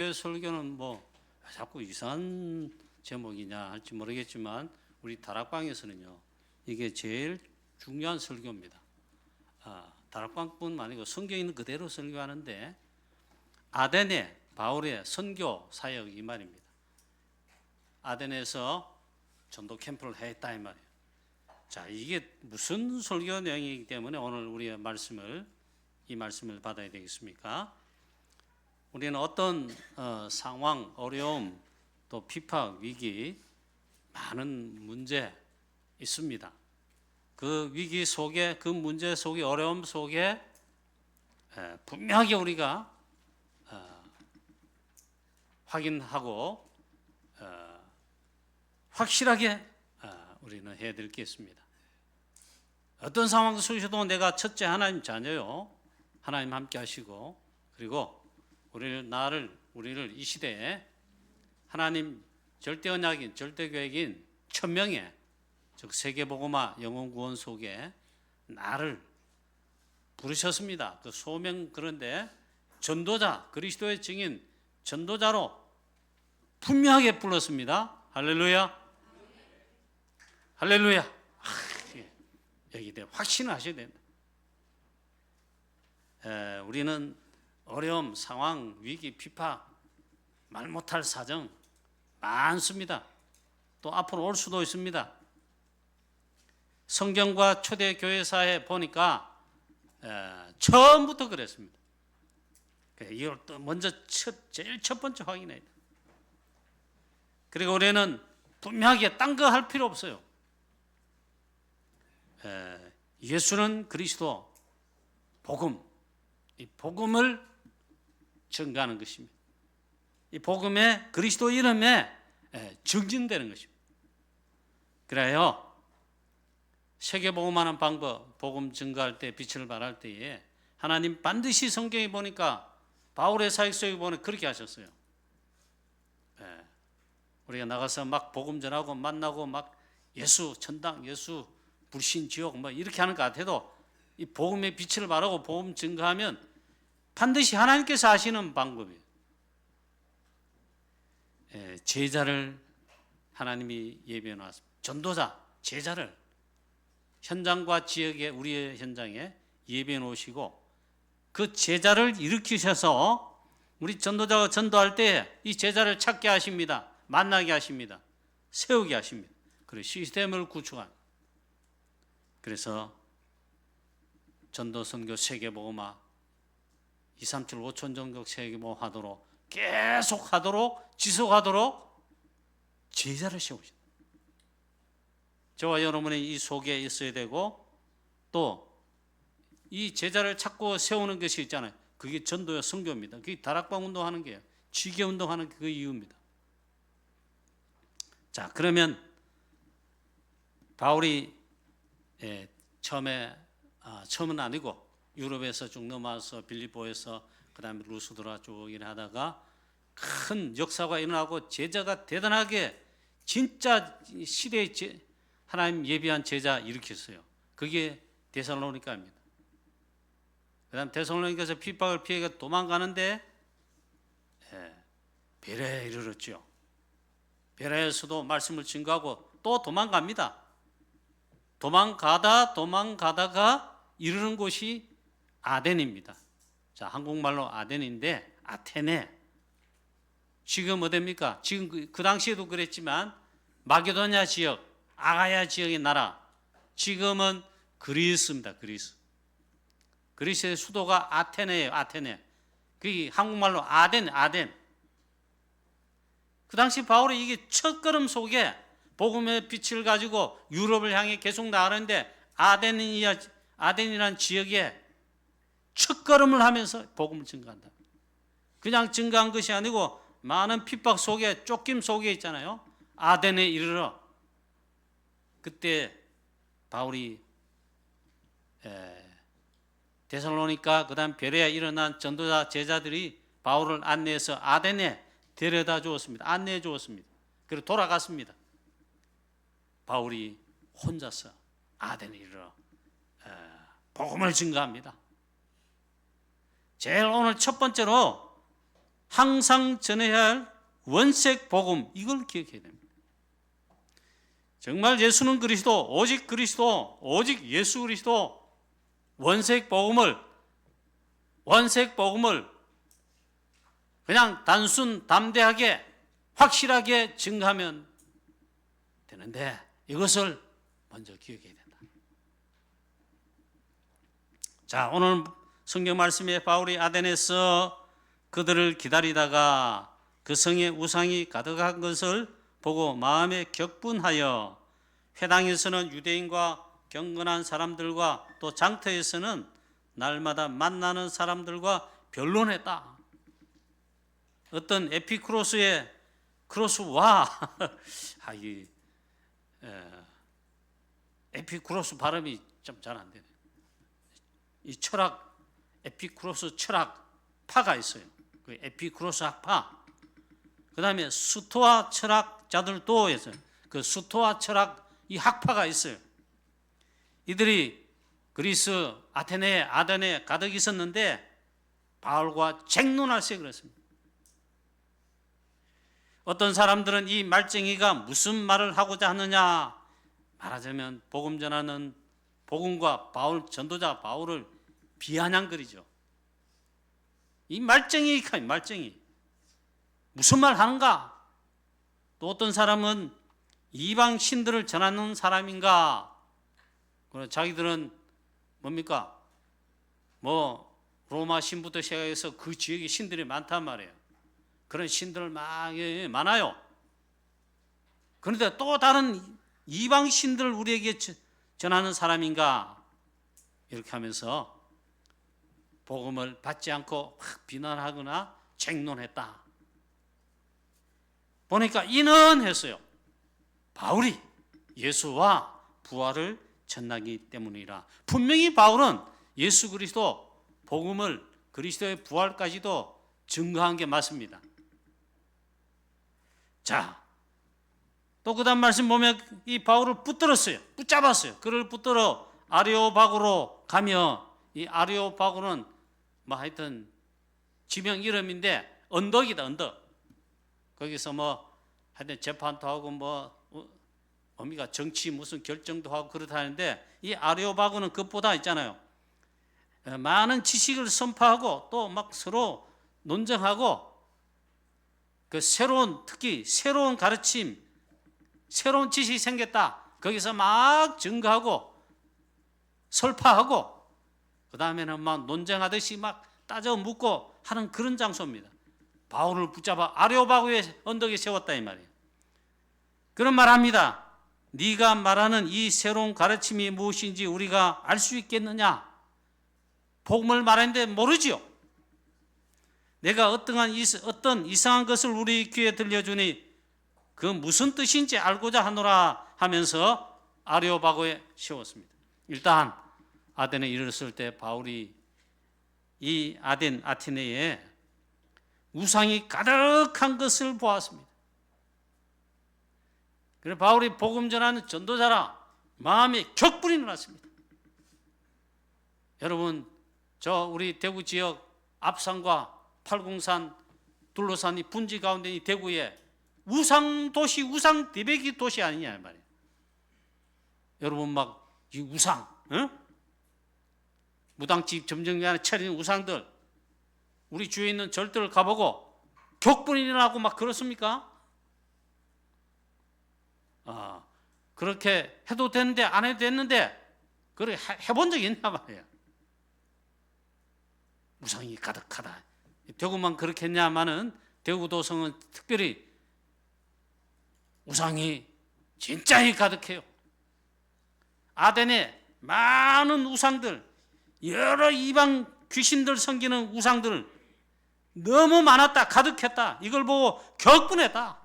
설교는 뭐 자꾸 이상한 제목이냐 할지 모르겠지만 우리 다락방에서는요 이게 제일 중요한 설교입니다. 다락방뿐만 아니고 성경에 있는 그대로 설교하는데 아덴의 바울의 선교 사역 이 말입니다. 아덴에서 전도 캠프를 했다 이 말이에요. 자, 이게 무슨 설교 내용이기 때문에 오늘 우리의 이 말씀을 받아야 되겠습니까? 우리는 어떤 상황, 어려움, 또 비팍, 위기, 많은 문제 있습니다. 그 위기 속에, 그 문제 속에, 어려움 속에 분명하게 우리가 확인하고 확실하게 우리는 해야 될 게 있습니다. 어떤 상황 속에서도 내가 첫째 하나님 자녀요. 하나님 함께 하시고 그리고 우리를 이 시대에 하나님 절대 언약인, 절대 계획인 천명의 즉 세계복음화 영혼 구원 속에 나를 부르셨습니다. 그 소명 그런데 전도자, 그리스도의 증인 전도자로 분명하게 불렀습니다. 할렐루야. 할렐루야. 여기 확신을 하셔야 된다. 우리는 어려움, 상황, 위기, 비팍, 말 못할 사정 많습니다. 또 앞으로 올 수도 있습니다. 성경과 초대 교회사에 보니까 처음부터 그랬습니다. 이걸 또 먼저 제일 첫 번째 확인해야 돼. 그리고 우리는 분명하게 딴 거 할 필요 없어요. 예수는 그리스도 복음, 이 복음을 증가하는 것입니다. 이 복음의 그리스도 이름에 증진되는 것입니다. 그래요. 세계복음하는 방법, 복음 증가할 때 빛을 발할 때에 하나님 반드시 성경에 보니까 바울의 사역 속에 보니 그렇게 하셨어요. 우리가 나가서 막 복음 전하고 만나고 막 예수 천당, 예수 불신 지옥 뭐 이렇게 하는 것 같아도 이 복음의 빛을 발하고 복음 증가하면 반드시 하나님께서 하시는 방법이에요. 제자를 하나님이 예비해 놨습니다. 전도자, 제자를 현장과 지역에 우리의 현장에 예비해 놓으시고 그 제자를 일으키셔서 우리 전도자가 전도할 때 이 제자를 찾게 하십니다. 만나게 하십니다. 세우게 하십니다. 그리고 시스템을 구축한. 그래서 전도 선교 세계복음화 237 5천 전국 세계복음 하도록 계속 하도록 지속하도록 제자를 세우십니다. 저와 여러분이 이 속에 있어야 되고 또 이 제자를 찾고 세우는 것이 있잖아요. 그게 전도의 선교입니다. 그게 다락방 운동하는 게요. 지계 운동하는 그 이유입니다. 자, 그러면 바울이 처음은 아니고 유럽에서 쭉 넘어와서 빌립보에서 그 다음에 루스드라 쭉 일하다가 큰 역사가 일어나고 제자가 대단하게 진짜 시대의 하나님 예비한 제자 일으켰어요. 그게 데살로니가입니다. 그 다음 데살로니가에서 핍박을 피해가 도망가는데 베레에 이르렀죠. 베레에서도 말씀을 증거하고 또 도망갑니다. 도망가다가 이르는 곳이 아덴입니다. 자, 한국말로 아덴인데 아테네. 지금 어디입니까? 지금 그 당시에도 그랬지만 마게도냐 지역, 아가야 지역의 나라. 지금은 그리스입니다. 그리스의 수도가 아테네예요. 아테네. 그게 한국말로 아덴. 그 당시 바울이 이게 첫걸음 속에 복음의 빛을 가지고 유럽을 향해 계속 나가는데 아덴이라는 지역에 첫걸음을 하면서 복음을 증가한다. 그냥 증가한 것이 아니고 많은 핍박 속에 쫓김 속에 있잖아요. 아덴에 이르러 그때 바울이 데살로니가 그다음 베레아에 일어난 전도자 제자들이 바울을 안내해서 아덴에 데려다 주었습니다. 안내해 주었습니다. 그리고 돌아갔습니다. 바울이 혼자서 아덴에 이르러 복음을 증거합니다. 제일 오늘 첫 번째로 항상 전해야 할 원색 복음, 이걸 기억해야 됩니다. 정말 예수는 그리스도, 오직 예수 그리스도, 원색 복음을 그냥 단순 담대하게 확실하게 증거하면 되는데 이것을 먼저 기억해야 된다. 자, 오늘 성경 말씀에 바울이 아덴에서 그들을 기다리다가 그 성에 우상이 가득한 것을 보고 마음에 격분하여 회당에서는 유대인과 경건한 사람들과 또 장터에서는 날마다 만나는 사람들과 변론했다. 어떤 에피쿠로스의 크로스와 에피쿠로스 발음이 좀 잘 안 되네. 이 철학, 에피쿠로스 철학파가 있어요. 그 에피쿠로스 학파. 그 다음에 스토아 철학자들도 있어요. 그 스토아 철학 이 학파가 있어요. 이들이 그리스 아테네, 아덴에 가득 있었는데 바울과 쟁론할세 그랬습니다. 어떤 사람들은 이 말쟁이가 무슨 말을 하고자 하느냐, 말하자면 복음 전하는 복음과 바울 전도자 바울을 비아냥거리죠. 이 말쟁이 무슨 말 하는가? 또 어떤 사람은 이방 신들을 전하는 사람인가? 자기들은 뭡니까? 로마 신부터 시작해서 그 지역에 신들이 많단 말이에요. 그런 신들 많아요. 그런데 또 다른 이방 신들을 우리에게 전하는 사람인가? 이렇게 하면서 복음을 받지 않고 막 비난하거나 쟁론했다. 보니까 이는 했어요. 바울이 예수와 부활을 전하기 때문이라. 분명히 바울은 예수 그리스도 복음을 그리스도의 부활까지도 증거한 게 맞습니다. 자, 또 그 다음 말씀 보면 이 바울을 붙잡았어요. 그를 붙들어 아레오바고로 가며, 이 아레오바고는 하여튼 지명 이름인데 언덕이다, 언덕. 거기서 하여튼 재판도 하고 어미가 정치 무슨 결정도 하고 그렇다는데, 이 아레오바고는 그것보다 있잖아요. 많은 지식을 선포하고 또 막 서로 논쟁하고, 특히 새로운 가르침, 새로운 지식이 생겼다. 거기서 막 증거하고 설파하고, 그 다음에는 막 논쟁하듯이 막 따져 묻고 하는 그런 장소입니다. 바울을 붙잡아 아레오바고의 언덕에 세웠다 이 말이에요. 그런 말합니다. 네가 말하는 이 새로운 가르침이 무엇인지 우리가 알 수 있겠느냐? 복음을 말하는데 모르지요. 내가 어떤 이상한 것을 우리 귀에 들려주니 그 무슨 뜻인지 알고자 하노라 하면서 아레오바고에 세웠습니다. 일단 아덴에 이르렀을 때 바울이 이 아테네에 우상이 가득한 것을 보았습니다. 그래서 바울이 복음 전하는 전도자라 마음에 격분이 일어났습니다. 여러분, 우리 대구 지역 앞산과 팔공산 둘러싼 이 분지 가운데 이 대구에 우상 도시, 우상 대배기 도시 아니냐 말이에요. 여러분 이 우상, 무당집 점정기 안에 차리는 우상들, 우리 주위에 있는 절들을 가보고 격분이 일어나고 막 그렇습니까? 그렇게 해도 되는데 안 해도 됐는데 그렇게 해본 적이 있나 말이에요. 우상이 가득하다. 대구만 그렇게 했냐마는 대구 도성은 특별히 우상이 진짜히 가득해요. 아덴에 많은 우상들, 여러 이방 귀신들 섬기는 우상들 너무 많았다, 가득했다. 이걸 보고 격분했다.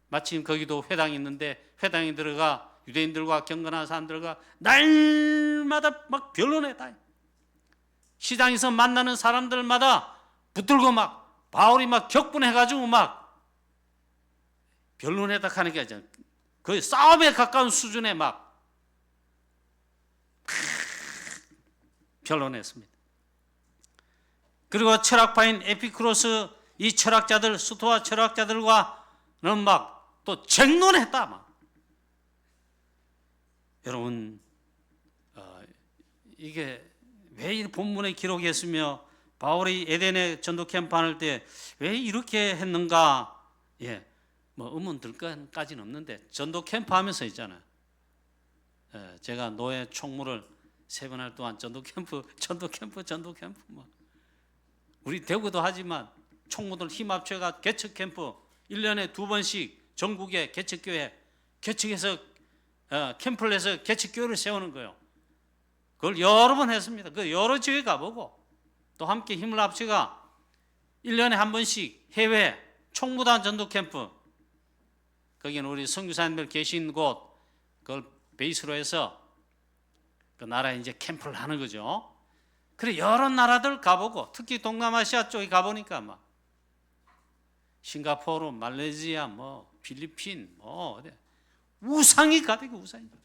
마침 거기도 회당이 있는데 회당에 들어가 유대인들과 경건한 사람들과 날마다 막 변론했다. 시장에서 만나는 사람들마다 붙들고 막 바울이 막 격분해가지고 막 변론했다 하는 게 아니잖아요. 거의 싸움에 가까운 수준의 막 변론했습니다. 그리고 철학파인 에피쿠로스 이 철학자들, 스토아 철학자들과는 막 또 쟁론했다. 막. 여러분, 이게 왜 이 본문에 기록했으며 바울이 에덴의 전도 캠프 하는 때 왜 이렇게 했는가? 예, 뭐 의문 들 것까지는 없는데 전도 캠프 하면서 있잖아요. 제가 노예 총무를 3번 할 동안 전도 캠프 뭐 우리 대구도 하지만 총무들 힘 합쳐가 개척 캠프 1년에 2번씩 전국에 개척교회 개척해서 캠프를 해서 개척교회를 세우는 거예요. 그걸 여러 번 했습니다. 그 여러 지역에 가보고 또 함께 힘을 합쳐가 1년에 한 번씩 해외 총무단 전도 캠프, 거기는 우리 선교사님들 계신 곳 그걸 베이스로 해서 그 나라에 이제 캠프를 하는 거죠. 그래 여러 나라들 가보고 특히 동남아시아 쪽에 가보니까 막 싱가포르, 말레이시아, 뭐 필리핀, 뭐 우상이 가득해. 우상이 가득해.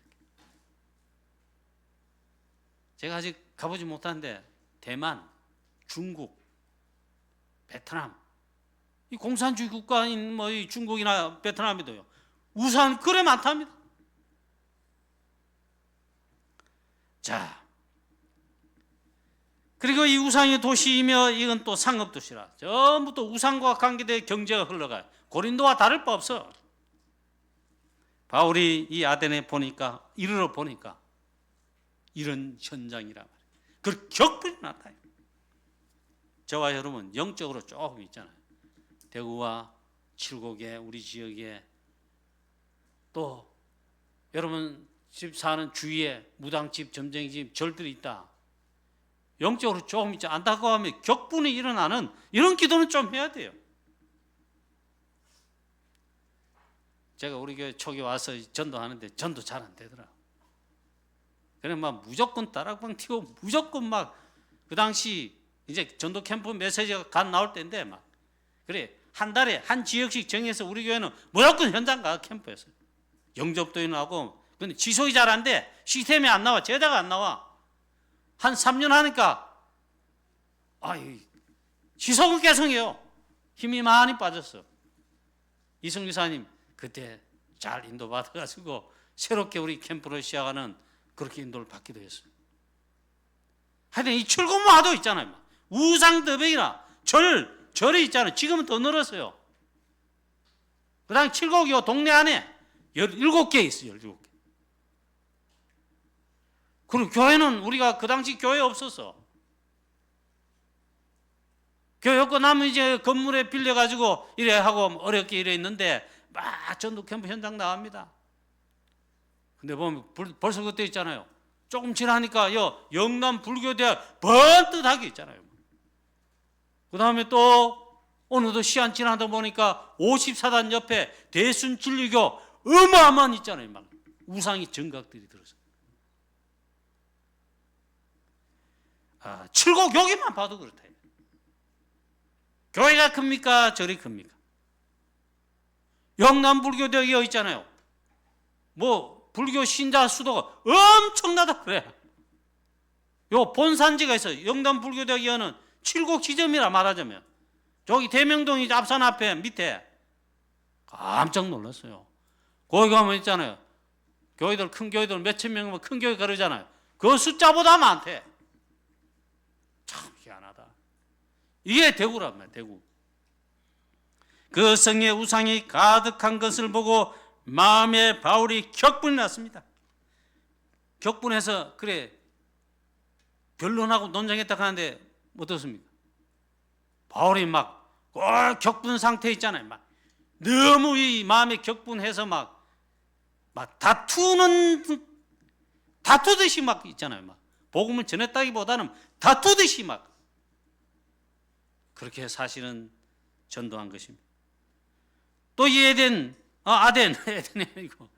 제가 아직 가보지 못한데 대만, 중국, 베트남, 이 공산주의 국가인 뭐 이 중국이나 베트남에도요 우상 그래 많답니다. 자, 그리고 이 우상의 도시이며 이건 또 상업 도시라 전부 또 우상과 관계된 경제가 흘러가요. 고린도와 다를 바 없어. 바울이 이 아덴에 보니까 이르러 보니까 이런 현장이라 말이에요. 그 격분이 나타나요. 저와 여러분 영적으로 조금 있잖아요. 대구와 칠곡에 우리 지역에 또 여러분 집 사는 주위에 무당집, 점쟁이집, 절들이 있다. 영적으로 조금 있죠. 안타까워하면 격분이 일어나는 이런 기도는 좀 해야 돼요. 제가 우리 교회 초기 와서 전도하는데 전도 잘 안 되더라. 그래 막 무조건 다락방 튀고 무조건 막 그 당시 이제 전도 캠프 메시지가 간 나올 때인데 막 그래 한 달에 한 지역씩 정해서 우리 교회는 무조건 현장 가 캠프에서 영접도 일어나고 근데 지속이 잘 안 돼. 시스템이 안 나와. 제자가 안 나와. 한 3년 하니까 지속은 계속해요. 힘이 많이 빠졌어. 이승 기사님 그때 잘 인도받아가지고 새롭게 우리 캠프를 시작하는 그렇게 인도를 받기도 했어요. 하여튼 이 출근마도 있잖아요. 우상더백이나 절이 있잖아요. 지금은 더 늘었어요. 그 당시 칠곡이요 동네 안에 17개 있어요. 17개. 그리고 교회는 우리가 그 당시 교회 없었어. 교회 없고 나면 이제 건물에 빌려가지고 이래 하고 어렵게 이래 있는데 막 전도 캠프 현장 나갑니다. 근데 보면 벌써 그때 있잖아요. 조금 지나니까 영남 불교대학 번뜩하게 있잖아요. 그 다음에 또 어느덧 시간 지나다 보니까 54단 옆에 대순진리교 어마어마한 있잖아요. 막 우상이 정각들이 들어서. 칠곡 여기만 봐도 그렇다. 교회가 큽니까? 절이 큽니까? 영남 불교대학이 여기 있잖아요. 뭐 불교 신자 수도가 엄청나다 그래. 요 본산지가 있어요. 영남 불교대학이 여는 칠곡 지점이라 말하자면 저기 대명동이 앞산 앞에 밑에 깜짝 놀랐어요. 거기 가면 있잖아요. 교회들 큰 교회들 몇천 명 큰 교회 그러잖아요. 그 숫자보다 많대. 참 희한하다. 이게 대구란 말이야. 대구. 그 성에 우상이 가득한 것을 보고 마음에 바울이 격분이 났습니다. 격분해서 그래 변론하고 논쟁했다 하는데 어떻습니까? 바울이 막 격분 상태에 있잖아요. 막 너무 이 마음에 격분해서 막 다투듯이 막 있잖아요. 막 복음을 전했다기보다는 다투듯이 막 그렇게 사실은 전도한 것입니다. 또 이 에덴이 아니고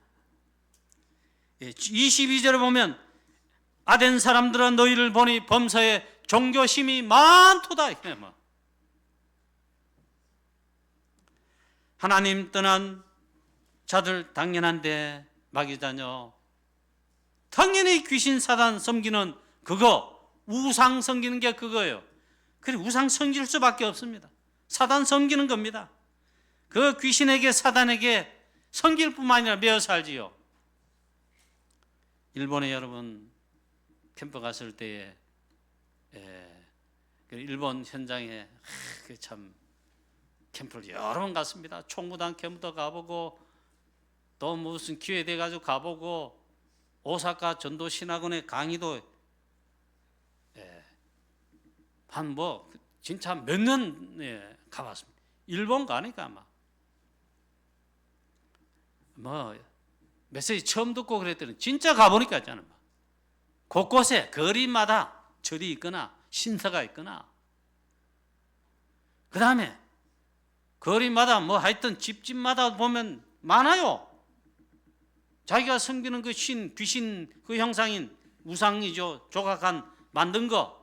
22절에 보면 아덴 사람들은 너희를 보니 범사에 종교심이 많도다. 하나님 떠난 자들 당연한데 마귀자녀 당연히 귀신 사단 섬기는 그거 우상 섬기는 게 그거예요. 그래 우상 섬길 수밖에 없습니다. 사단 섬기는 겁니다. 그 귀신에게 사단에게 섬길 뿐만 아니라 매어 살지요. 일본에 여러분 캠프 갔을 때에 일본 현장에 참 캠프를 여러 번 갔습니다. 총무단 캠프도 가보고 또 무슨 기회 돼 가지고 가보고 오사카 전도 신학원의 강의도 한 진짜 몇 년 가봤습니다. 일본 가니까 메시지 처음 듣고 그랬더니 진짜 가보니까 있잖아요. 곳곳에 거리마다 절이 있거나 신사가 있거나, 그 다음에 거리마다 하여튼 집집마다 보면 많아요. 자기가 섬기는 그 귀신 그 형상인 우상이죠. 조각한 만든 거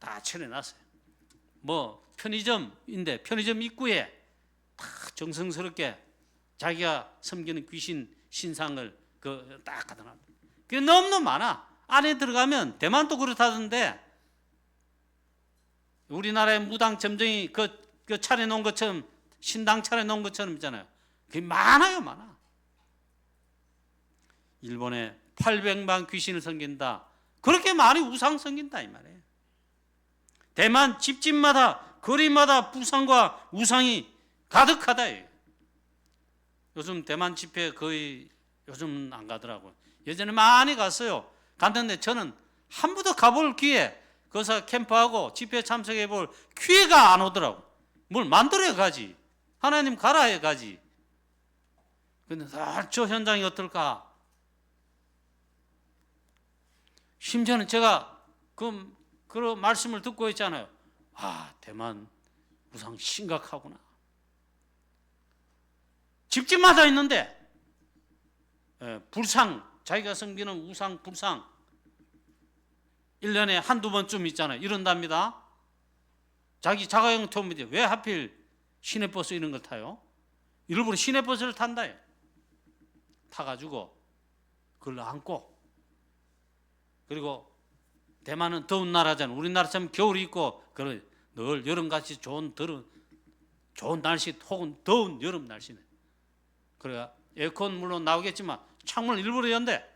다 차려놨어요. 편의점인데 편의점 입구에 다 정성스럽게 자기가 섬기는 귀신 신상을 딱 갖다 놨어요. 그게 너무너무 많아. 안에 들어가면 대만도 그렇다던데, 우리나라의 무당 점정이 그 차려놓은 것처럼, 신당 차려놓은 것처럼 있잖아요. 그게 많아요, 많아. 일본에 800만 귀신을 섬긴다. 그렇게 많이 우상 섬긴다 이 말이에요. 대만 집집마다 거리마다 부상과 우상이 가득하다. 요즘 대만 집회 거의 요즘 안 가더라고요. 예전에 많이 갔어요. 갔는데 저는 한 번도 가볼 기회, 거기서 캠프하고 집회 참석해 볼 기회가 안 오더라고. 뭘 만들어야 가지. 하나님 가라 해 가지. 근데 저 현장이 어떨까? 심지어는 제가 그 말씀을 듣고 있잖아요. 대만 우상 심각하구나. 집집마다 있는데 불상, 자기가 섬기는 우상 불상 1년에 한두 번쯤 있잖아요. 이런답니다. 자기 자가용 타는데 왜 하필 시내버스 이런 걸 타요? 일부러 시내버스를 탄다. 타가지고 그걸 안고, 그리고 대만은 더운 나라잖아요. 우리나라처럼 겨울이 있고 늘 여름같이 좋은 날씨 혹은 더운 여름 날씨네. 그래야 에어컨 물론 나오겠지만 창문을 일부러 연대.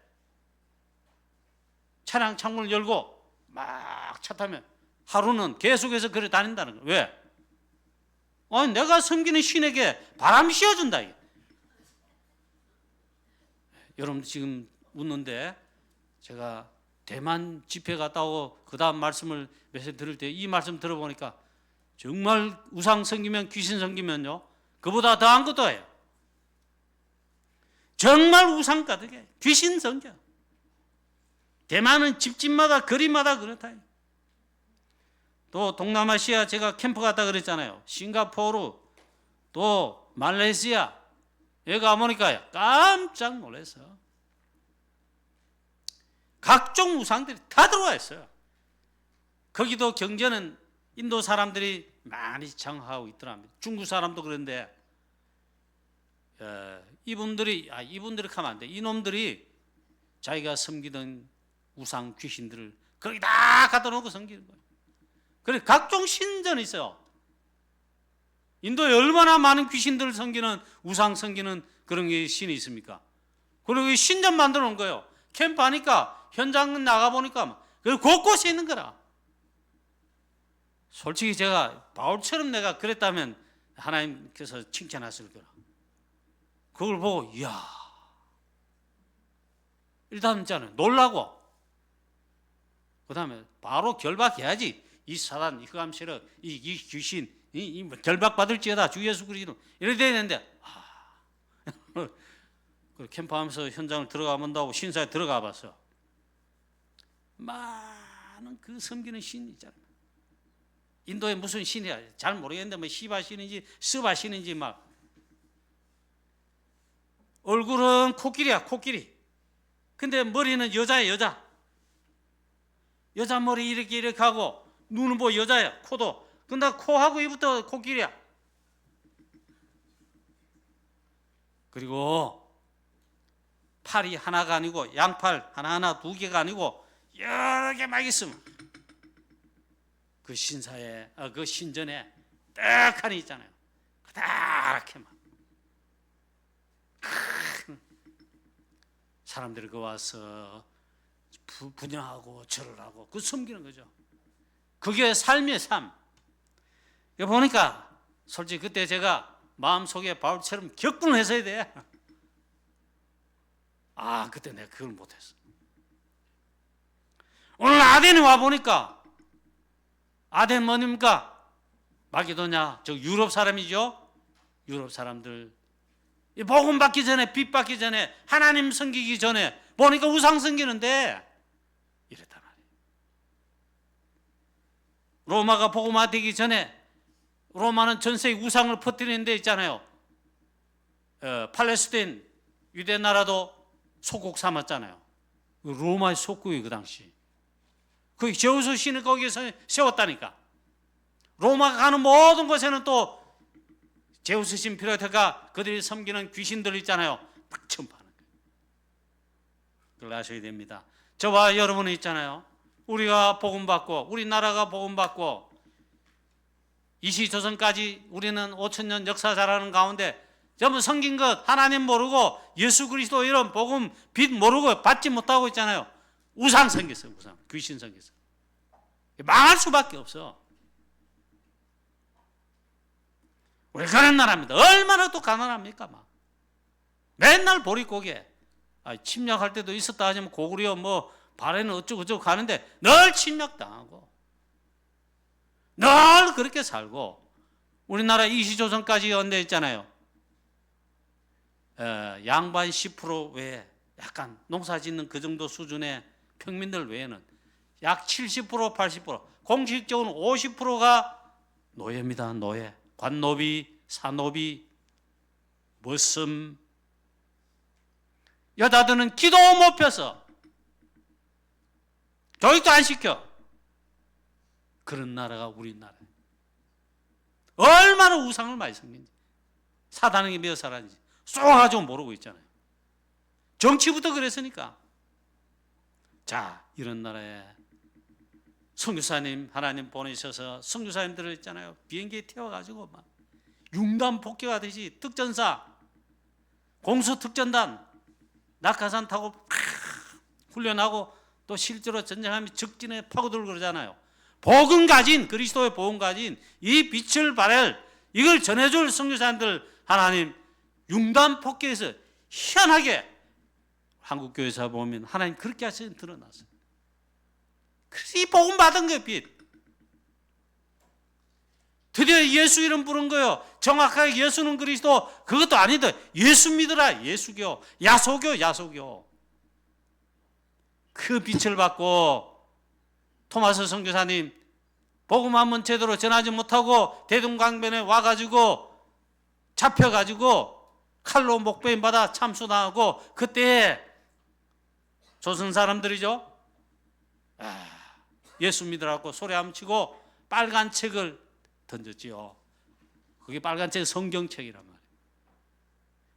차량 창문을 열고 막 차 타면 하루는 계속해서 그래 다닌다는 거예요. 왜? 아니 내가 섬기는 신에게 바람 씌워준다. 여러분 지금 웃는데, 제가 대만 집회 갔다 오고 그 다음 말씀을 몇세 들을 때 이 말씀 들어보니까 정말 우상 섬기면, 귀신 섬기면요 그보다 더한 것도 해요. 정말 우상 가득해. 귀신 섬겨. 대만은 집집마다 거리마다 그렇다. 또 동남아시아 제가 캠프 갔다 그랬잖아요. 싱가포르 또 말레이시아 여기 가보니까 깜짝 놀랐어요. 각종 우상들이 다 들어와 있어요. 거기도 경제는 인도 사람들이 많이 장하고 있더랍니다. 중국 사람도 그런데 이분들이 하면 안 돼. 이놈들이 자기가 섬기던 우상 귀신들을 거기 다 갖다 놓고 섬기는 거예요. 그래 각종 신전이 있어요. 인도에 얼마나 많은 귀신들을 섬기는, 우상 섬기는 그런 게 신이 있습니까? 그리고 신전 만들어 놓은 거예요. 캠프 하니까 현장 나가보니까 그리고 곳곳에 있는 거라. 솔직히 제가 바울처럼 내가 그랬다면 하나님께서 칭찬하실 거라. 그걸 보고 이야, 일단 있잖아요, 놀라고 그 다음에 바로 결박해야지. 이 사단, 이 흑암세력, 이 귀신 이 결박받을지어다 주 예수 그리스도 이래 돼야 되는데 그 캠프하면서 현장을 들어가 본다고 신사에 들어가 봤어. 많은 그 섬기는 신이 있잖아. 인도에 무슨 신이야 잘 모르겠는데 시바 신인지 스바 신인지 막 얼굴은 코끼리야, 코끼리. 근데 머리는 여자야, 여자 머리 이렇게 하고 눈은 여자야, 코도. 근데 코하고 입부터 코끼리야. 그리고 팔이 하나가 아니고 양팔 하나하나 2개가 아니고 여러 개 막 있으면 그 신전에 떡하니 있잖아요. 그렇게 막 사람들이 그 와서 분양하고 절을 하고 그 섬기는 거죠. 그게 삶의 삶. 이거 보니까 솔직히 그때 제가 마음속에 바울처럼 격분을 했어야 돼. 그때 내가 그걸 못했어. 오늘 아덴에 와보니까, 아덴 뭐입니까? 마게도냐, 저 유럽 사람이죠. 유럽 사람들 복음 받기 전에, 빛 받기 전에, 하나님 섬기기 전에 보니까 우상 섬기는데 이랬단 말이에요. 로마가 복음화 되기 전에 로마는 전 세계 우상을 퍼뜨리는 데 있잖아요. 팔레스타인 유대 나라도 속국 삼았잖아요. 로마의 속국이 그 당시. 그 제우스 신을 거기에서 세웠다니까. 로마가 가는 모든 곳에는 또 제우스 신 필요하다가 그들이 섬기는 귀신들 있잖아요. 딱 전파하는 거예요. 그걸 아셔야 됩니다. 저와 여러분은 있잖아요. 우리가 복음 받고 우리나라가 복음 받고 이시조선까지 우리는 5,000년 역사 잘하는 가운데 전부 섬긴 것 하나님 모르고 예수 그리스도 이런 복음 빛 모르고 받지 못하고 있잖아요. 우상 섬겼어요. 우상 귀신 섬겼어요. 망할 수밖에 없어. 우리 그런 나라입니다. 얼마나 또 가난합니까? 막 맨날 보릿고개. 침략할 때도 있었다 하지만 고구려 뭐 발해는 어쩌고 가는데 늘 침략당하고 늘 그렇게 살고 우리나라 이시조선까지 연대 있잖아요. 양반 10% 외에 약간 농사 짓는 그 정도 수준의 평민들 외에는 약 70% 80% 공식적으로 50%가 노예입니다. 노예. 관노비, 사노비, 머슴. 여자들은 기도 못 펴서 교육도 안 시켜. 그런 나라가 우리나라예요. 얼마나 우상을 많이 섬긴지, 사단에게 몇 살았는지 쏘가지고 모르고 있잖아요. 정치부터 그랬으니까. 자, 이런 나라에 선교사님 하나님 보내셔서 선교사님들을 있잖아요. 비행기에 태워가지고 막 융단 폭격하듯이 특전사, 공수특전단, 낙하산 타고 훈련하고 또 실제로 전쟁하면 적진에 파고들고 그러잖아요. 복음 가진, 그리스도의 복음 가진 이 빛을 발할 이걸 전해줄 선교사님들 하나님 융단 폭격에서 희한하게 한국교회에서 보면 하나님 그렇게 하시는 드러났어요. 그래서 이 복음 받은 거예요. 빛. 드디어 예수 이름 부른 거예요. 정확하게 예수는 그리스도 그것도 아니다. 예수 믿으라. 예수교, 야소교. 그 빛을 받고 토마스 선교사님 복음 한번 제대로 전하지 못하고 대동강변에 와가지고 잡혀가지고 칼로 목베임 받아 참수당하고 그때 조선 사람들이죠. 예수 믿으라고 소리 한치고 빨간 책을 던졌지요. 그게 빨간 책 성경책이란 말이에요.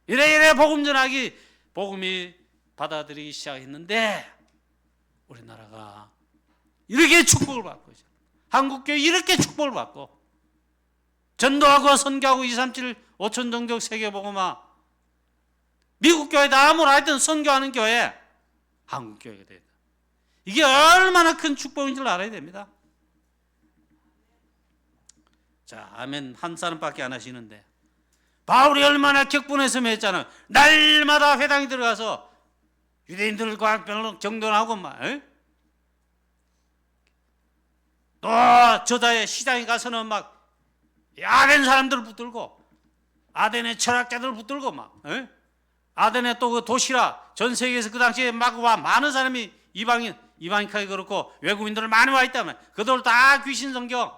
이래 복음 전하기 복음이 받아들이기 시작했는데 우리나라가 이렇게 축복을 받고 있어요. 한국교회 이렇게 축복을 받고 전도하고 선교하고 237 5천 종족 세계복음화 미국 교회다 아무나 하여튼 선교하는 교회 한국교회가 됩니다. 이게 얼마나 큰 축복인 줄 알아야 됩니다. 자, 아멘 한 사람밖에 안 하시는데 바울이 얼마나 격분했으면 했잖아요. 날마다 회당에 들어가서 유대인들과 경전하고 막 또 저자의 시장에 가서는 막 아덴 사람들을 붙들고 아덴의 철학자들을 붙들고 막 아덴의 또 그 도시라 전 세계에서 그 당시에 막 와 많은 사람이 이방인까지 그렇고 외국인들을 많이 와 있다면 그들 다 귀신 성경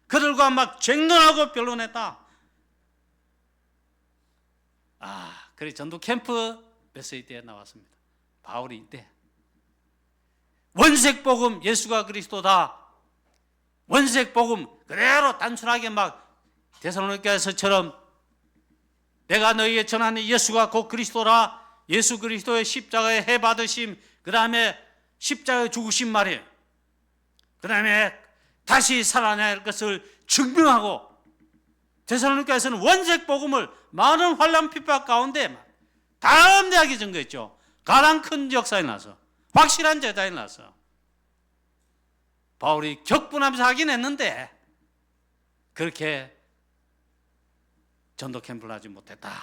그들과 막 쟁론하고 변론했다. 그래 전도 캠프 메시지 때에 나왔습니다. 바울이 이때 원색 복음 예수가 그리스도다. 원색 복음 그대로 단순하게 막 데살로니가서처럼 내가 너희에게 전하는 예수가 곧 그리스도라. 예수 그리스도의 십자가의 해 받으심 그 다음에 십자가의 죽으심 말이에요. 그 다음에 다시 살아날 것을 증명하고 데살로니가에서는 원색 복음을 많은 환난 핍박 가운데 담대하게 전거했죠. 가장 큰 역사에 나서, 확실한 제자에 나서 바울이 격분하면서 하긴 했는데 그렇게 전도 캠프를 하지 못했다.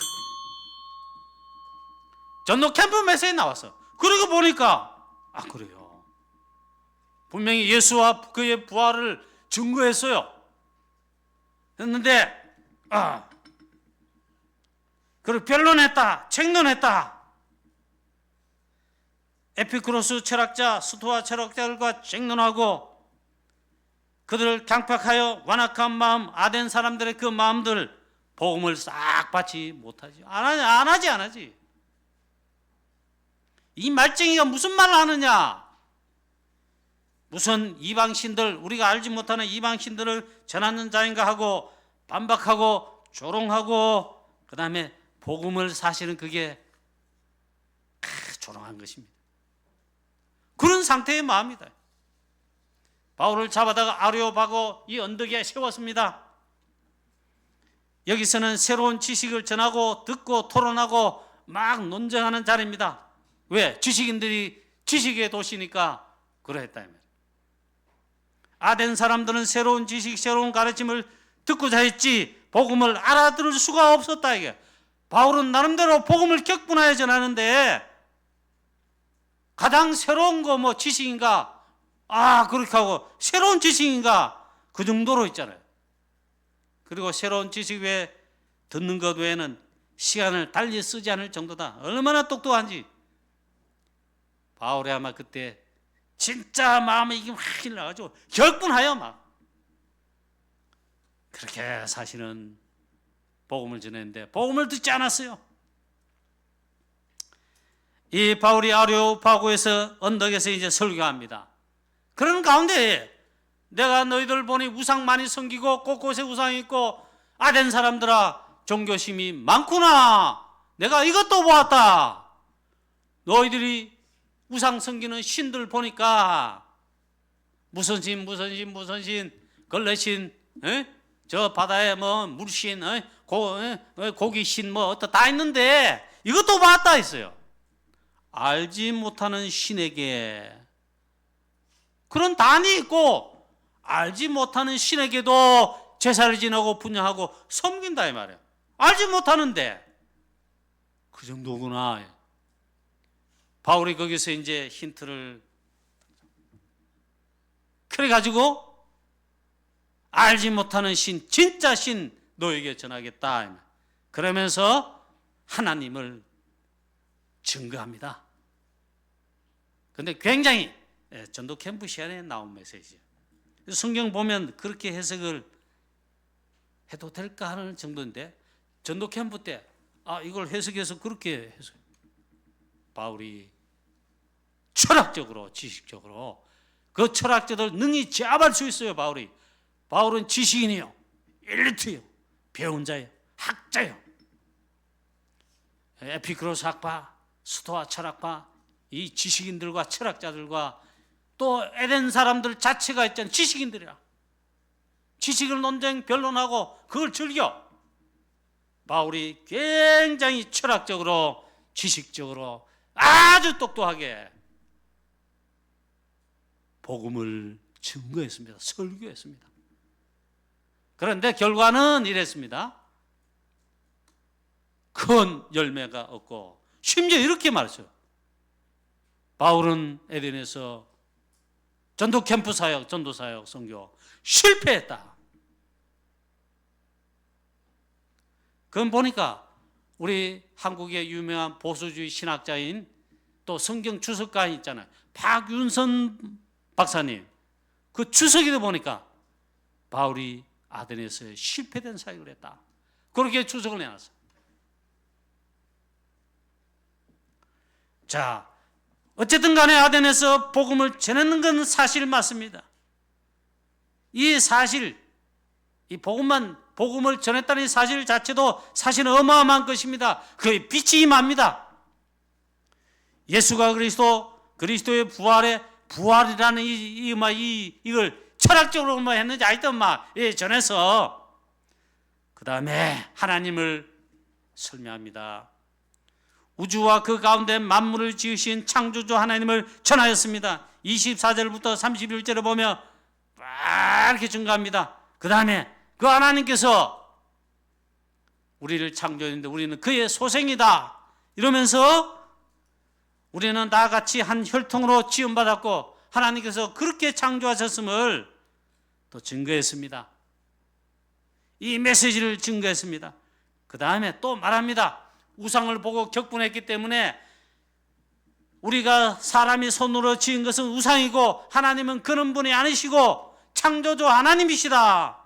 전도 캠프 메시지에 나와서 그러고 보니까 그래요. 분명히 예수와 그의 부활을 증거했어요. 했는데 그걸 변론했다, 책론했다. 에피쿠로스 철학자, 스토아 철학자들과 책론하고 그들을 강팍하여 완악한 마음, 아덴 사람들의 그 마음들 복음을 싹 받지 못하지. 안 하지. 이 말쟁이가 무슨 말을 하느냐? 무슨 이방신들, 우리가 알지 못하는 이방신들을 전하는 자인가 하고 반박하고 조롱하고 그 다음에 복음을 사실은 그게 조롱한 것입니다. 그런 상태의 마음이다. 바울을 잡아다가 아레오파고 이 언덕에 세웠습니다. 여기서는 새로운 지식을 전하고 듣고 토론하고 막 논쟁하는 자리입니다. 왜? 지식인들이 지식의 도시니까 그러했다. 아덴 사람들은 새로운 지식, 새로운 가르침을 듣고자 했지 복음을 알아들을 수가 없었다. 이게 바울은 나름대로 복음을 격분하여 전하는데 가장 새로운 거 뭐 지식인가? 그렇게 하고 새로운 지식인가? 그 정도로 있잖아요. 그리고 새로운 지식 외에 듣는 것 외에는 시간을 달리 쓰지 않을 정도다. 얼마나 똑똑한지. 바울이 아마 그때 진짜 마음에 이게 확 일어나가지고 격분하여 막 그렇게 사실은 복음을 전했는데 복음을 듣지 않았어요. 이 바울이 아레오파고에서 언덕에서 이제 설교합니다. 그런 가운데 내가 너희들 보니 우상 많이 섬기고 곳곳에 우상이 있고 아덴 사람들아 종교심이 많구나. 내가 이것도 보았다. 너희들이 우상 섬기는 신들 보니까 무슨 신 걸레신, 저 바다에 뭐 물신, 고기신 뭐 어떠 다 있는데 이것도 봤다 했어요. 알지 못하는 신에게 그런 단이 있고 알지 못하는 신에게도 제사를 지내고 분양하고 섬긴다 이 말이에요. 알지 못하는데 그 정도구나. 바울이 거기서 이제 힌트를 그래가지고 알지 못하는 신, 진짜 신 너에게 전하겠다. 그러면서 하나님을 증거합니다. 근데 굉장히 전도 캠프 시간에 나온 메시지예요. 성경 보면 그렇게 해석을 해도 될까 하는 정도인데 전도 캠프 때 이걸 해석해서 그렇게 해석. 바울이 철학적으로 지식적으로 그 철학자들 능히 제압할 수 있어요. 바울은 지식인이요, 엘리트요, 배운 자예요, 학자예요. 에피쿠로스 학파, 스토아 철학파, 이 지식인들과 철학자들과 또 에덴 사람들 자체가 있잖아요. 지식인들이라 지식을 논쟁 변론하고 그걸 즐겨. 바울이 굉장히 철학적으로 지식적으로 아주 똑똑하게 복음을 증거했습니다. 설교했습니다. 그런데 결과는 이랬습니다. 큰 열매가 없고 심지어 이렇게 말했어요. 바울은 에덴에서 전도 캠프 사역, 전도 사역, 선교 실패했다. 그건 보니까 우리 한국의 유명한 보수주의 신학자인 또 성경 주석가인 있잖아요. 박윤선 박사님. 그 주석에도 보니까 바울이 아덴에서 실패된 사역을 했다. 그렇게 주석을 내놨어요. 자, 어쨌든 간에 아덴에서 복음을 전하는 건 사실 맞습니다. 이 사실, 이 복음을 전했다는 이 사실 자체도 사실은 어마어마한 것입니다. 그의 빛이 임합니다. 예수가 그리스도의 부활이라는 이걸 철학적으로 뭐 했는지 하여튼 막 전해서 그 다음에 하나님을 설명합니다. 우주와 그 가운데 만물을 지으신 창조주 하나님을 전하였습니다. 24절부터 31절에 보면 이렇게 증가합니다. 그 다음에 그 하나님께서 우리를 창조했는데 우리는 그의 소생이다 이러면서 우리는 나같이 한 혈통으로 지음받았고 하나님께서 그렇게 창조하셨음을 또 증거했습니다. 이 메시지를 증거했습니다. 그 다음에 또 말합니다. 우상을 보고 격분했기 때문에 우리가 사람이 손으로 지은 것은 우상이고 하나님은 그런 분이 아니시고 창조주 하나님이시다.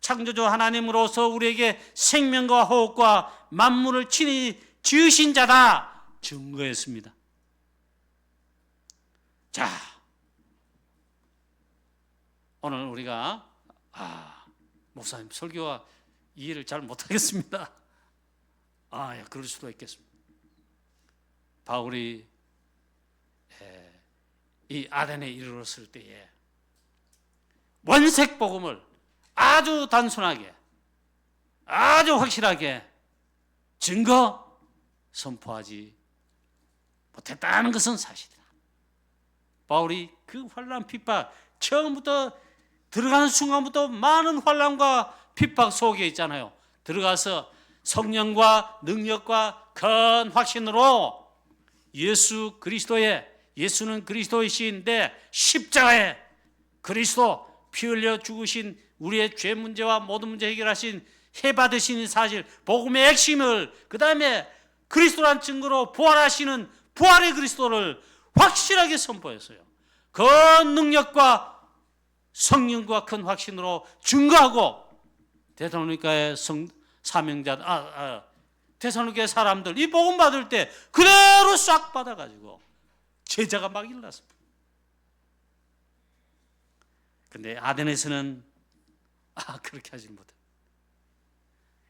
창조주 하나님으로서 우리에게 생명과 호흡과 만물을 친히 지으신 자다 증거했습니다. 자, 오늘 우리가 목사님 설교와 이해를 잘 못하겠습니다. 그럴 수도 있겠습니다. 바울이 이 아덴에 이르렀을 때에 원색 복음을 아주 단순하게 아주 확실하게 증거 선포하지 못했다는 것은 사실이다. 바울이 그 환난 핍박 처음부터 들어가는 순간부터 많은 환난과 핍박 속에 있잖아요. 들어가서 성령과 능력과 큰 확신으로 예수는 그리스도이신데 십자가에 그리스도 피 흘려 죽으신 우리의 죄 문제와 모든 문제 해결하신 해받으신 사실 복음의 핵심을 그 다음에 그리스도란 증거로 부활하시는 부활의 그리스도를 확실하게 선포했어요. 그 능력과 성령과 큰 확신으로 증거하고 데살로니가의 데살로니가 사람들 이 복음 받을 때 그대로 싹 받아가지고 제자가 막 일어났습니다. 근데 아덴에서는 그렇게 하지 못해.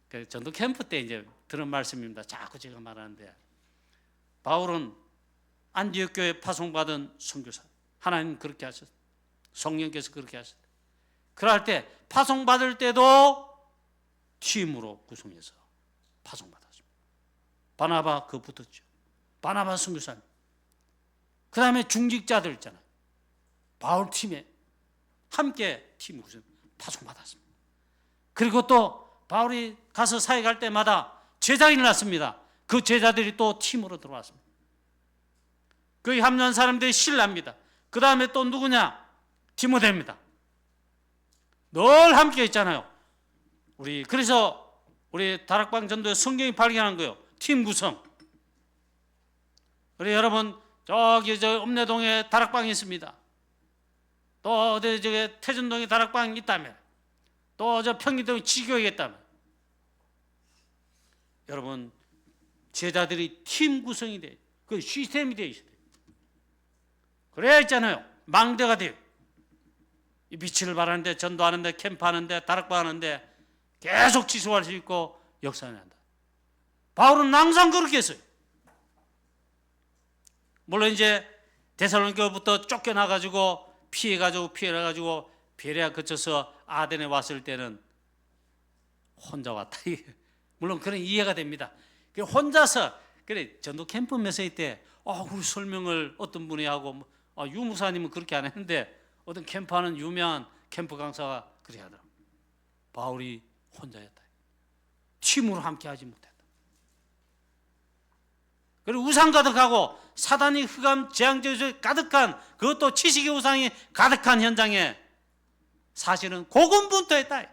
그 전도 캠프 때 이제 들은 말씀입니다. 자꾸 제가 말하는데 바울은 안디옥 교회 파송받은 선교사. 하나님 그렇게 하셨어요. 성령께서 그렇게 하셨어요. 그럴 때 파송받을 때도 팀으로 구성해서 파송받았습니다. 바나바 그 붙었죠. 바나바 선교사님. 그 다음에 중직자들 있잖아요. 바울 팀에 함께 팀 구성 파송받았습니다. 그리고 또 바울이 가서 사역할 때마다 제자가 일어났습니다. 그 제자들이 또 팀으로 들어왔습니다. 거기 합류한 사람들이 신라입니다. 그 다음에 또 누구냐? 디모데입니다. 늘 함께 있잖아요. 그래서 우리 다락방 전도에 성경이 발견한 거예요. 팀 구성. 우리 여러분 저기 읍내동에 다락방이 있습니다. 또 어디 태전동에 다락방이 있다면 또 평리동에 지교에 있다면 여러분 제자들이 팀 구성이 돼요. 그 시스템이 되어 있어요. 그래야 있잖아요. 망대가 돼요. 빛을 발하는데 전도하는데 캠프하는데 다락방하는데 계속 지속할 수 있고 역사를 한다. 바울은 항상 그렇게 했어요. 물론 이제 데살로니가부터 쫓겨나가지고 피해가지고 베레아 거쳐서 아덴에 왔을 때는 혼자 왔다. 물론 그런 이해가 됩니다. 혼자서 전도 캠프 메시지 때 그 설명을 어떤 분이 하고 유무사님은 그렇게 안 했는데 어떤 캠프하는 유명한 캠프 강사가 그렇게 하더라고요. 바울이 혼자였다. 팀으로 함께 하지 못했다. 그리고 우상 가득하고 사단이 흑암 재앙제에 가득한 그것도 지식의 우상이 가득한 현장에 사실은 고군분투했다.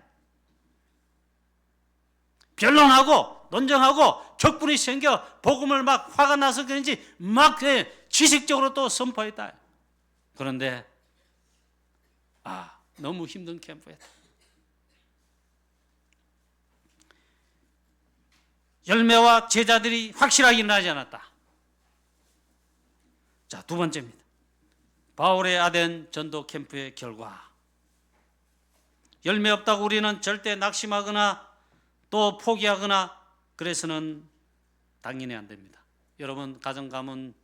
변론하고 논쟁하고 격분이 생겨 복음을 막 화가 나서 그런지 막 지식적으로 또 선포했다. 그런데 너무 힘든 캠프였다. 열매와 제자들이 확실하게 일어나지 않았다. 자, 두 번째입니다. 바울의 아덴 전도 캠프의 결과. 열매 없다고 우리는 절대 낙심하거나 또 포기하거나 그래서는 당연히 안 됩니다. 여러분 가정 가문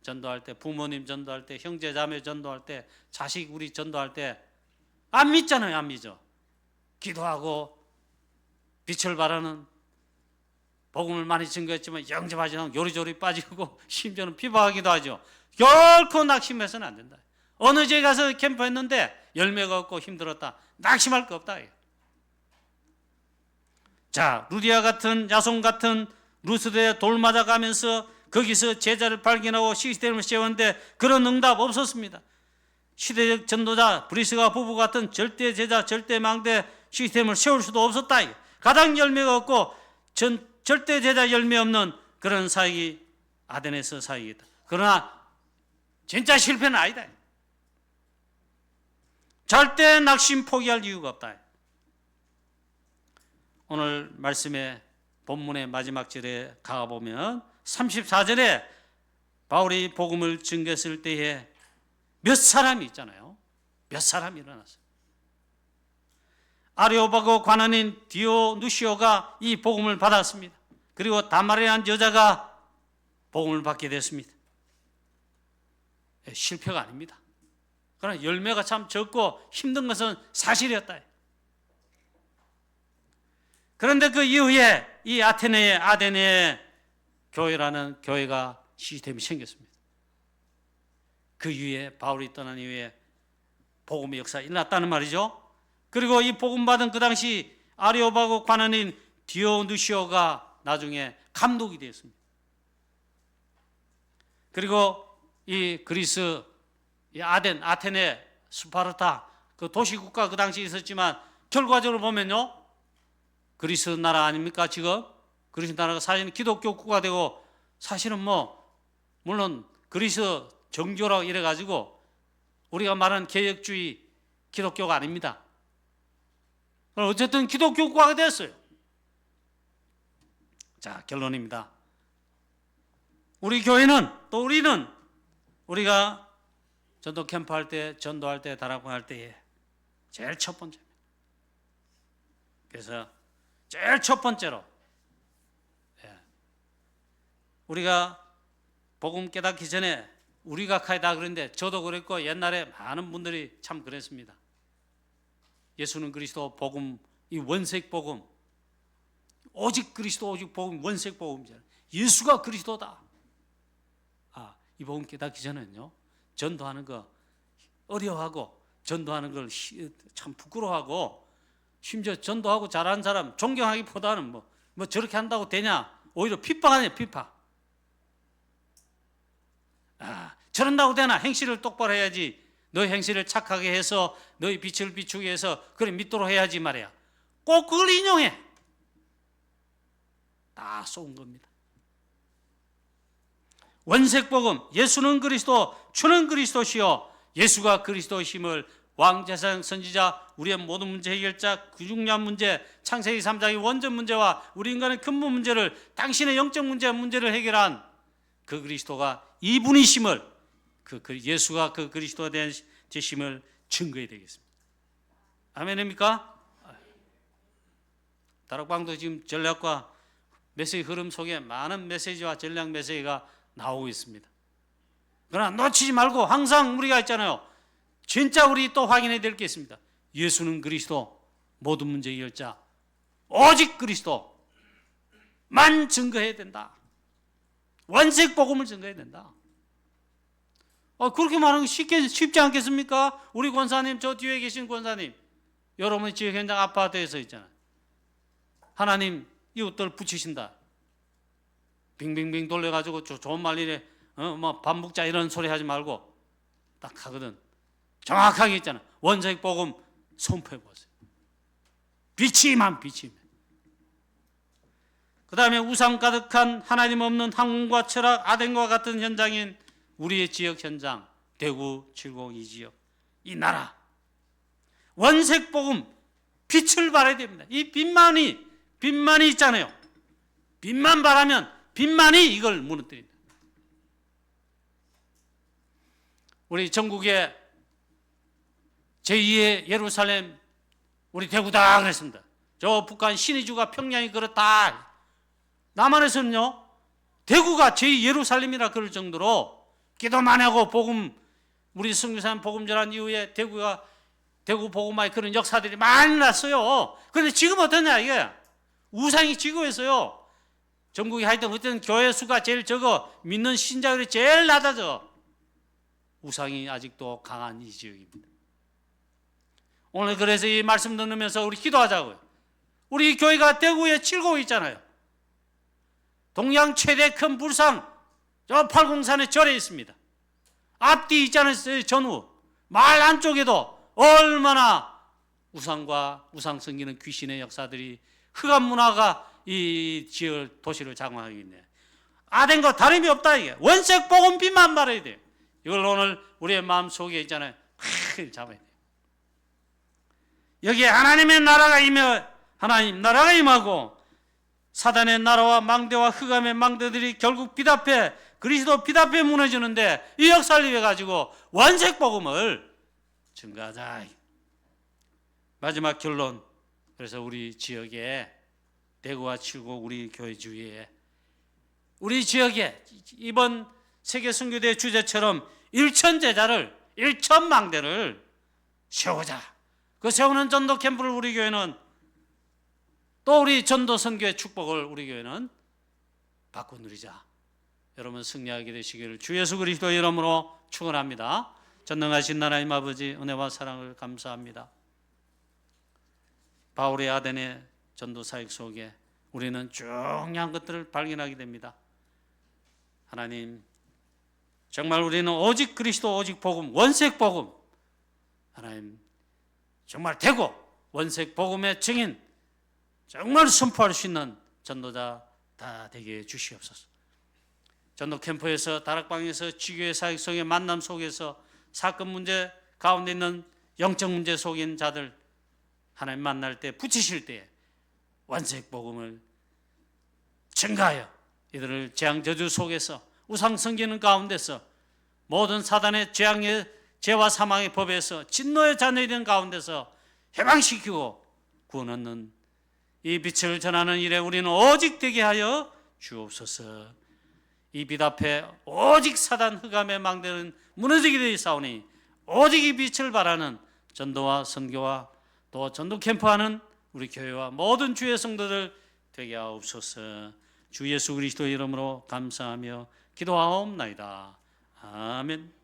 전도할 때, 부모님 전도할 때, 형제 자매 전도할 때, 자식 우리 전도할 때 안 믿잖아요. 안 믿죠. 기도하고 빛을 발하는 복음을 많이 증거했지만 영접하지 않고 요리조리 빠지고 심지어는 비방하기도 하죠. 결코 낙심해서는 안 된다. 어느 지에 가서 캠프했는데 열매가 없고 힘들었다. 낙심할 거 없다. 자, 루디아 같은 야손 같은 루스드에 돌 맞아가면서 거기서 제자를 발견하고 시스템을 세웠는데 그런 응답 없었습니다. 시대적 전도자 브리스가 부부 같은 절대 제자 절대 망대 시스템을 세울 수도 없었다. 가장 열매가 없고 절대 제자 열매 없는 그런 사역이 아덴에서 사역이다. 그러나 진짜 실패는 아니다. 절대 낙심 포기할 이유가 없다. 오늘 말씀의 본문의 마지막 절에 가보면 34절에 바울이 복음을 증거했을 때에 몇 사람이 있잖아요. 몇 사람이 일어났어요. 아레오바고 관원인 디오누시오가 이 복음을 받았습니다. 그리고 다마리라는 여자가 복음을 받게 됐습니다. 실패가 아닙니다. 그러나 열매가 참 적고 힘든 것은 사실이었다. 그런데 그 이후에 이 아테네의 교회라는 교회가 시스템이 생겼습니다. 그 이후에 바울이 떠난 이후에 복음의 역사가 일어났다는 말이죠. 그리고 이 복음 받은 그 당시 아레오바고 관원인 디오누시오가 나중에 감독이 되었습니다. 그리고 이 그리스, 이 아테네, 스파르타 그 도시국가 그 당시 있었지만 결과적으로 보면요, 그리스 나라 아닙니까? 지금 그리스 나라가 사실은 기독교 국가가 되고 사실은 물론 그리스 정교라고 이래가지고 우리가 말하는 개혁주의 기독교가 아닙니다. 어쨌든 기독교 국가가 됐어요. 자, 결론입니다. 우리 교회는 또 우리가 전도 캠프 할 때, 전도할 때, 다락방 할 때에 제일 첫 번째입니다. 그래서 제일 첫 번째로 우리가 복음 깨닫기 전에 우리가 카이다 그런데 저도 그랬고 옛날에 많은 분들이 참 그랬습니다. 예수는 그리스도 복음, 이 원색 복음, 오직 그리스도 오직 복음, 원색 복음이잖아요. 예수가 그리스도다. 이 복음 깨닫기 전에는요, 전도하는 거 어려워하고 전도하는 걸 참 부끄러워하고 심지어 전도하고 잘하는 사람 존경하기보다는 뭐 저렇게 한다고 되냐, 오히려 핍박하냐, 핍박. 저런다고 되나? 행실을 똑바로 해야지. 너의 행실을 착하게 해서 너의 빛을 비추게 해서 그래 믿도록 해야지 말이야. 꼭 그걸 인용해. 다 쏘은 겁니다. 원색복음, 예수는 그리스도, 주는 그리스도시요, 예수가 그리스도심을 왕제사장 선지자, 우리의 모든 문제 해결자, 구중량 문제, 창세기 3장의 원전 문제와 우리 인간의 근본 문제를, 당신의 영적 문제를 해결한 그 그리스도가 이분이심을, 예수가 그 그리스도에 대한 제심을 증거해야 되겠습니다. 아멘입니까? 다락방도 지금 전략과 메시지 흐름 속에 많은 메시지와 전략 메시지가 나오고 있습니다. 그러나 놓치지 말고 항상 우리가 있잖아요. 진짜 우리 또 확인해야 될 게 있습니다. 예수는 그리스도, 모든 문제 해결자, 오직 그리스도만 증거해야 된다. 원색 복음을 증거해야 된다. 그렇게 말하는 게 쉽지 않겠습니까? 우리 권사님, 저 뒤에 계신 권사님, 여러분의 지역 현장 아파트에서 있잖아요. 하나님 이웃들 붙이신다. 빙빙빙 돌려가지고 좋은 말일에 밥 먹자 이런 소리 하지 말고 딱 하거든. 정확하게 있잖아. 원색 복음 선포해 보세요. 빛이만. 그 다음에 우상 가득한 하나님 없는 학문과 철학, 아덴과 같은 현장인 우리의 지역 현장, 대구 702지역, 이 나라 원색 복음 빛을 발해야 됩니다. 이 빛만이 있잖아요. 빛만 바라면 빛만이 이걸 무너뜨린다. 우리 전국에 제2의 예루살렘, 우리 대구다 그랬습니다. 저 북한 신의주가 평양이 그렇다. 남한에서는요, 대구가 제2 예루살렘이라 그럴 정도로 기도만 하고 복음, 우리 선교사님 복음 전한 이후에 대구 복음화의 그런 역사들이 많이 났어요. 그런데 지금 어떠냐 이게? 우상이 지구에서요. 전국에 하여튼 어떤 교회 수가 제일 적어, 믿는 신자들이 제일 낮아져. 우상이 아직도 강한 이 지역입니다. 오늘 그래서 이 말씀 듣으면서 우리 기도하자고요. 우리 교회가 대구에 칠곡 있잖아요. 동양 최대 큰 불상, 저 팔공산의 절에 있습니다. 앞뒤 있잖아요. 전후 말 안쪽에도 얼마나 우상과 우상 섬기는 귀신의 역사들이, 흑암 문화가 이 지역 도시를 장악하고 있네. 아덴과 다름이 없다. 이게 원색 복음빛만 말해야 돼요. 이걸 오늘 우리의 마음 속에 있잖아요. 팍 잡아야 돼요. 여기에 하나님의 나라가 임해, 하나님 나라가 임하고 사단의 나라와 망대와 흑암의 망대들이 결국 빛 앞에, 그리스도 빛 앞에 무너지는데 이 역사를 위해 가지고 원색 복음을 증거하자. 마지막 결론. 그래서 우리 지역에, 대구와 칠곡 우리 교회 주위에, 우리 지역에 이번 세계 선교대 주제처럼 1천 제자를, 1천 망대를 세우자. 그 세우는 전도 캠프를 우리 교회는, 또 우리 전도 선교의 축복을 우리 교회는 받고 누리자. 여러분 승리하게 되시기를 주 예수 그리스도 이름으로 축원합니다. 전능하신 하나님 아버지, 은혜와 사랑을 감사합니다. 바울의 아덴의 전도 사역 속에 우리는 중요한 것들을 발견하게 됩니다. 하나님, 정말 우리는 오직 그리스도, 오직 복음, 원색 복음, 하나님 정말 되고 원색 복음의 증인, 정말 선포할 수 있는 전도자 다 되게 해주시옵소서. 전도 캠프에서, 다락방에서, 지교회 사역 속의 만남 속에서, 사건 문제 가운데 있는 영적 문제 속인 자들 하나님 만날 때, 붙이실 때 원색 복음을 증가하여 이들을 재앙 저주 속에서, 우상 섬기는 가운데서, 모든 사단의 재앙의 죄와 사망의 법에서, 진노의 자녀이 된 가운데서 해방시키고 구원 얻는 이 빛을 전하는 일에 우리는 오직 되게 하여 주옵소서. 이 빛 앞에 오직 사단 흑암의 망대는 무너지게 되어 싸우니 오직 이 빛을 바라는 전도와 선교와 또 전도 캠프하는 우리 교회와 모든 주의 성도들 되게 하옵소서. 주 예수 그리스도 이름으로 감사하며 기도하옵나이다. 아멘.